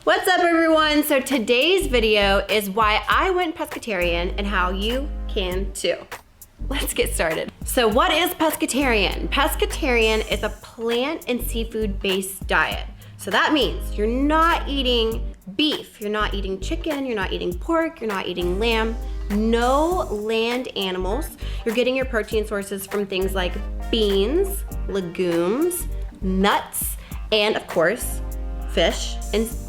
What's up everyone? So today's video is why I went pescatarian and how you can too. Let's get started. So what is pescatarian? Pescatarian is a plant and seafood based diet. So that means you're not eating beef, you're not eating chicken, you're not eating pork, you're not eating lamb, no land animals. You're getting your protein sources from things like beans, legumes, nuts, and of course, fish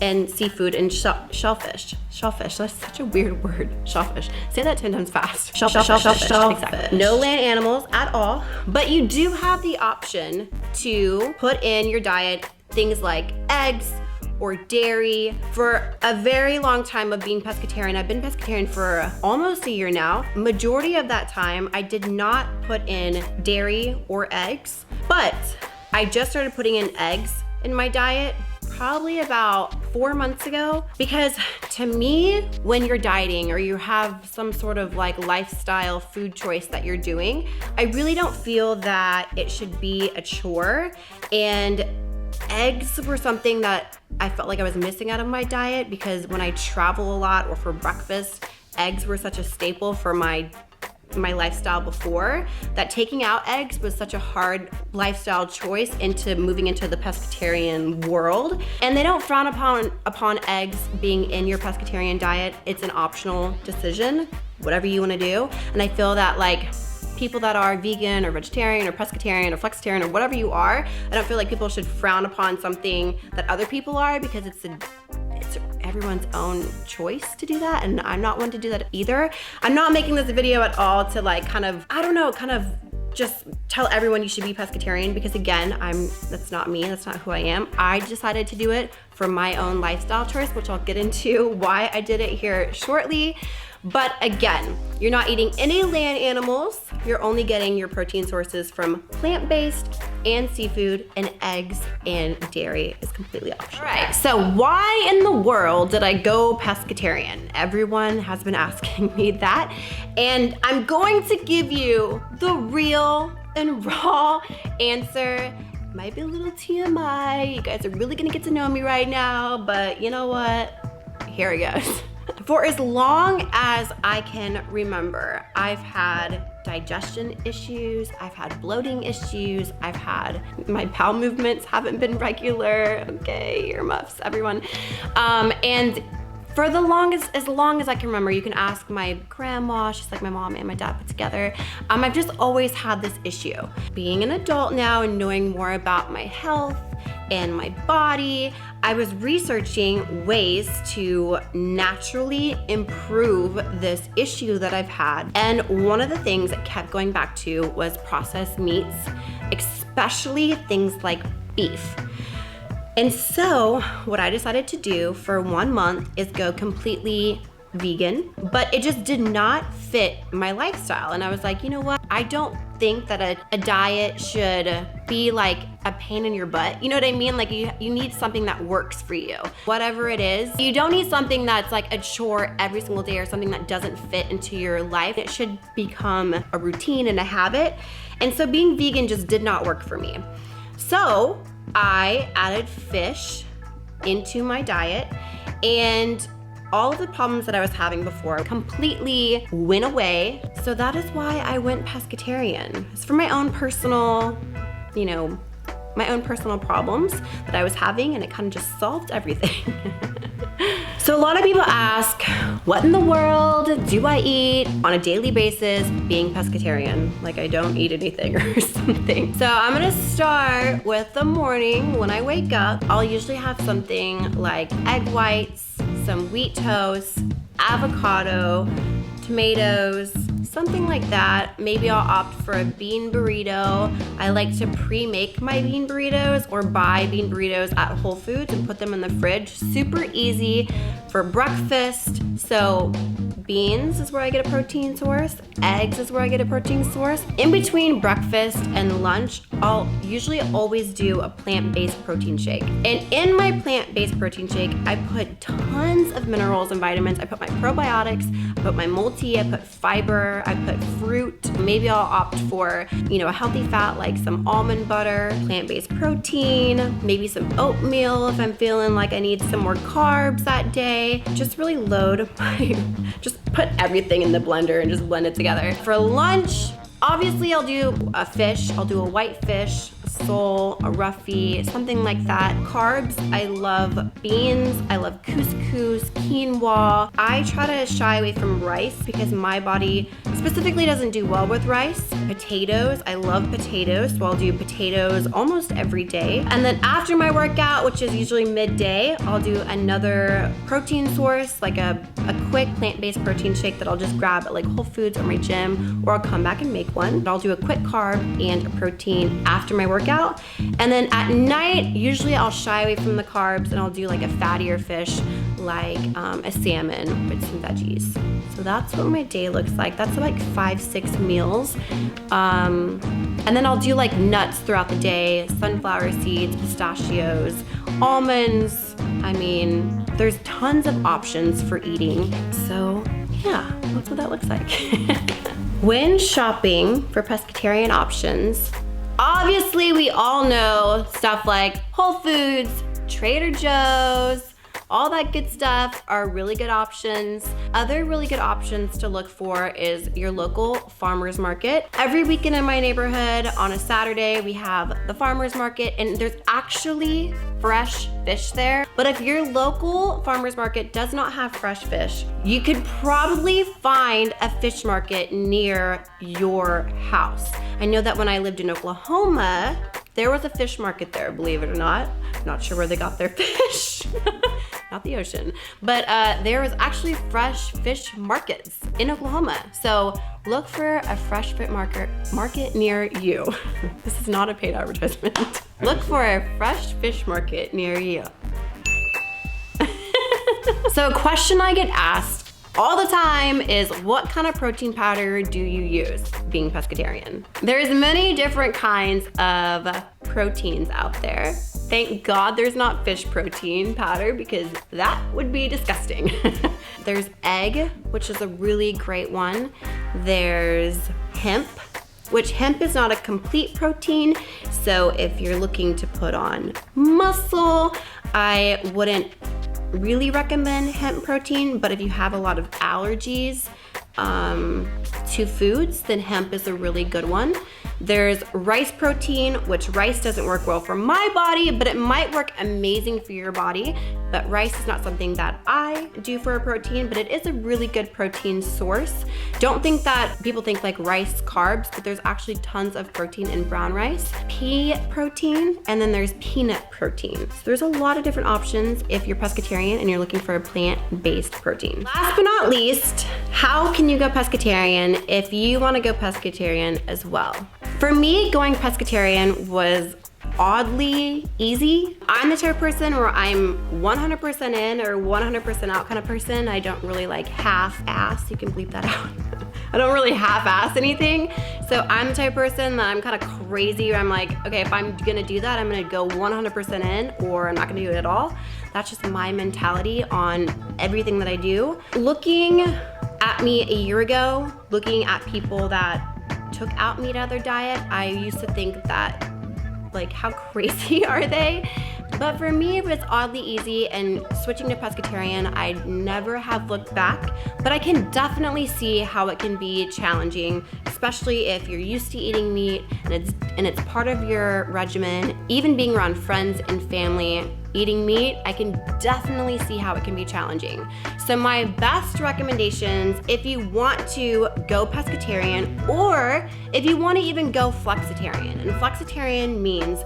and seafood and shellfish. Shellfish, that's such a weird word, shellfish. Say that 10 times fast. Shellfish. Exactly. No land animals at all, but you do have the option to put in your diet things like eggs or dairy. For a very long time of being pescatarian, I've been pescatarian for almost a year now. Majority of that time, I did not put in dairy or eggs, but I just started putting in eggs in my diet probably about 4 months ago, because to me, when you're dieting or you have some sort of like lifestyle food choice that you're doing, I really don't feel that it should be a chore. And eggs were something that I felt like I was missing out of my diet, because when I travel a lot or for breakfast, eggs were such a staple for my lifestyle before, that taking out eggs was such a hard lifestyle choice into moving into the pescatarian world. And they don't frown upon eggs being in your pescatarian diet. It's an optional decision, whatever you want to do. And I feel that like people that are vegan or vegetarian or pescatarian or flexitarian or whatever you are, I don't feel like people should frown upon something that other people are, because it's everyone's own choice to do that, and I'm not one to do that either. I'm not making this video at all to like kind of just tell everyone you should be pescatarian, because again, that's not me, that's not who I am. I decided to do it for my own lifestyle choice, which I'll get into why I did it here shortly. But again, you're not eating any land animals. You're only getting your protein sources from plant-based and seafood, and eggs and dairy is completely optional. All right, so why in the world did I go pescatarian? Everyone has been asking me that, and I'm going to give you the real and raw answer. Might be a little TMI. You guys are really gonna get to know me right now, but you know what? Here it goes. For as long as I can remember, I've had digestion issues, I've had bloating issues, my bowel movements haven't been regular. Okay, earmuffs, everyone. And for as long as I can remember, you can ask my grandma, she's like my mom and my dad put together. I've just always had this issue. Being an adult now and knowing more about my health and my body, I was researching ways to naturally improve this issue that I've had. And one of the things that kept going back to was processed meats, especially things like beef. And so what I decided to do for 1 month is go completely vegan, but it just did not fit my lifestyle. And I was like, you know what? I don't think that a diet should be like a pain in your butt. You know what I mean? Like you need something that works for you. Whatever it is, you don't need something that's like a chore every single day or something that doesn't fit into your life. It should become a routine and a habit. And so being vegan just did not work for me. So I added fish into my diet, and all of the problems that I was having before completely went away. So that is why I went pescatarian. It's for my own personal, my own personal problems that I was having, and it kind of just solved everything. So a lot of people ask, what in the world do I eat on a daily basis being pescatarian? Like I don't eat anything or something. So I'm gonna start with the morning. When I wake up, I'll usually have something like egg whites, some wheat toast, avocado, tomatoes, something like that. Maybe I'll opt for a bean burrito. I like to pre-make my bean burritos or buy bean burritos at Whole Foods and put them in the fridge. Super easy for breakfast. So beans is where I get a protein source. Eggs is where I get a protein source. In between breakfast and lunch, I'll usually always do a plant-based protein shake. And in my plant-based protein shake, I put tons of minerals and vitamins. I put my probiotics, I put my multi, I put fiber, I put fruit. Maybe I'll opt for, a healthy fat like some almond butter, plant-based protein, maybe some oatmeal if I'm feeling like I need some more carbs that day. Just really load just put everything in the blender and just blend it together. For lunch, obviously I'll do a fish. I'll do a white fish, a sole, a roughy, something like that. Carbs, I love beans, I love couscous, quinoa. I try to shy away from rice because my body specifically doesn't do well with rice. Potatoes, I love potatoes, so I'll do potatoes almost every day. And then after my workout, which is usually midday, I'll do another protein source, like a quick plant-based protein shake that I'll just grab at like Whole Foods or my gym, or I'll come back and make one. I'll do a quick carb and a protein after my workout. And then at night, usually I'll shy away from the carbs and I'll do like a fattier fish, like a salmon with some veggies. So that's what my day looks like. That's like 5-6 meals. And then I'll do like nuts throughout the day, sunflower seeds, pistachios, almonds. I mean, there's tons of options for eating. So yeah, that's what that looks like. When shopping for pescatarian options, obviously we all know stuff like Whole Foods, Trader Joe's, all that good stuff are really good options. Other really good options to look for is your local farmer's market. Every weekend in my neighborhood on a Saturday, we have the farmer's market and there's actually fresh fish there. But if your local farmer's market does not have fresh fish, you could probably find a fish market near your house. I know that when I lived in Oklahoma, there was a fish market there, believe it or not. Not sure where they got their fish. Not the ocean. But there was actually fresh fish markets in Oklahoma. So look for a fresh fish market near you. This is not a paid advertisement. Look for a fresh fish market near you. So a question I get asked all the time is, what kind of protein powder do you use being pescatarian? There's many different kinds of proteins out there. Thank God there's not fish protein powder because that would be disgusting. There's egg, which is a really great one. There's hemp, which hemp is not a complete protein. So if you're looking to put on muscle, I wouldn't really recommend hemp protein, but if you have a lot of allergies to foods, then hemp is a really good one. There's rice protein, which rice doesn't work well for my body, but it might work amazing for your body. But rice is not something that I do for a protein, but it is a really good protein source. Don't think that people think like rice carbs, but there's actually tons of protein in brown rice. Pea protein, and then there's peanut protein. So there's a lot of different options if you're pescatarian and you're looking for a plant-based protein. Last but not least, how can you go pescatarian if you want to go pescatarian as well? For me, going pescatarian was oddly easy. I'm the type of person where I'm 100% in or 100% out kind of person. I don't really like half-ass. You can bleep that out. I don't really half-ass anything. So I'm the type of person that I'm kind of crazy where I'm like, okay, if I'm gonna do that, I'm gonna go 100% in or I'm not gonna do it at all. That's just my mentality on everything that I do. Looking at me a year ago, looking at people that took out meat out of their diet, I used to think that, like, how crazy are they? But for me, it was oddly easy, and switching to pescatarian, I'd never have looked back, but I can definitely see how it can be challenging, especially if you're used to eating meat and it's part of your regimen. Even being around friends and family eating meat, I can definitely see how it can be challenging. So my best recommendations, if you want to go pescatarian or if you want to even go flexitarian, and flexitarian means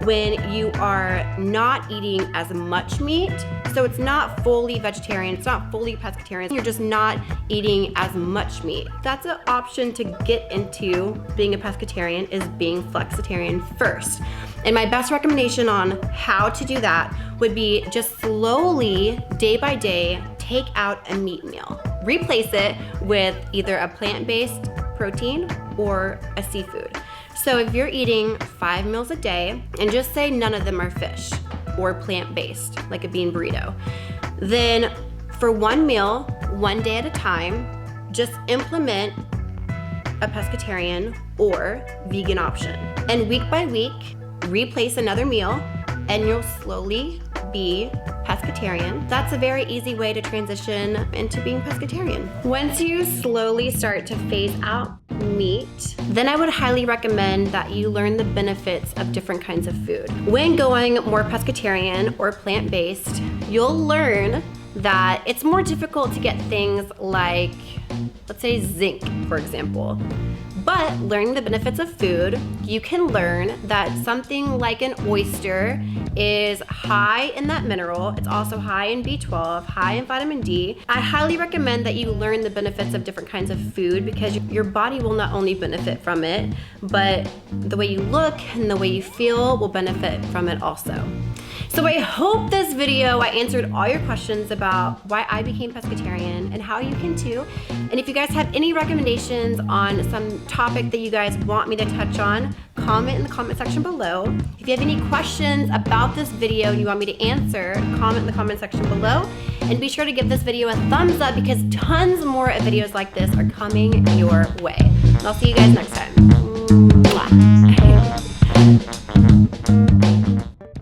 when you are not eating as much meat, so it's not fully vegetarian, it's not fully pescatarian, you're just not eating as much meat. That's an option to get into being a pescatarian, is being flexitarian first. And my best recommendation on how to do that would be just slowly, day by day, take out a meat meal. replace it with either a plant-based protein or a seafood. So if you're eating 5 meals a day, and just say none of them are fish or plant-based, like a bean burrito, then for one meal, one day at a time, just implement a pescatarian or vegan option. And week by week, replace another meal, and you'll slowly be pescatarian. That's a very easy way to transition into being pescatarian. Once you slowly start to phase out meat, then I would highly recommend that you learn the benefits of different kinds of food. When going more pescatarian or plant-based, you'll learn that it's more difficult to get things like, let's say, zinc, for example. But learning the benefits of food, you can learn that something like an oyster is high in that mineral. It's also high in B12, high in vitamin D. I highly recommend that you learn the benefits of different kinds of food, because your body will not only benefit from it, but the way you look and the way you feel will benefit from it also. So I hope this video, I answered all your questions about why I became pescatarian and how you can too. And if you guys have any recommendations on some topic that you guys want me to touch on, comment in the comment section below. If you have any questions about this video and you want me to answer, comment in the comment section below. And be sure to give this video a thumbs up, because tons more videos like this are coming your way. And I'll see you guys next time.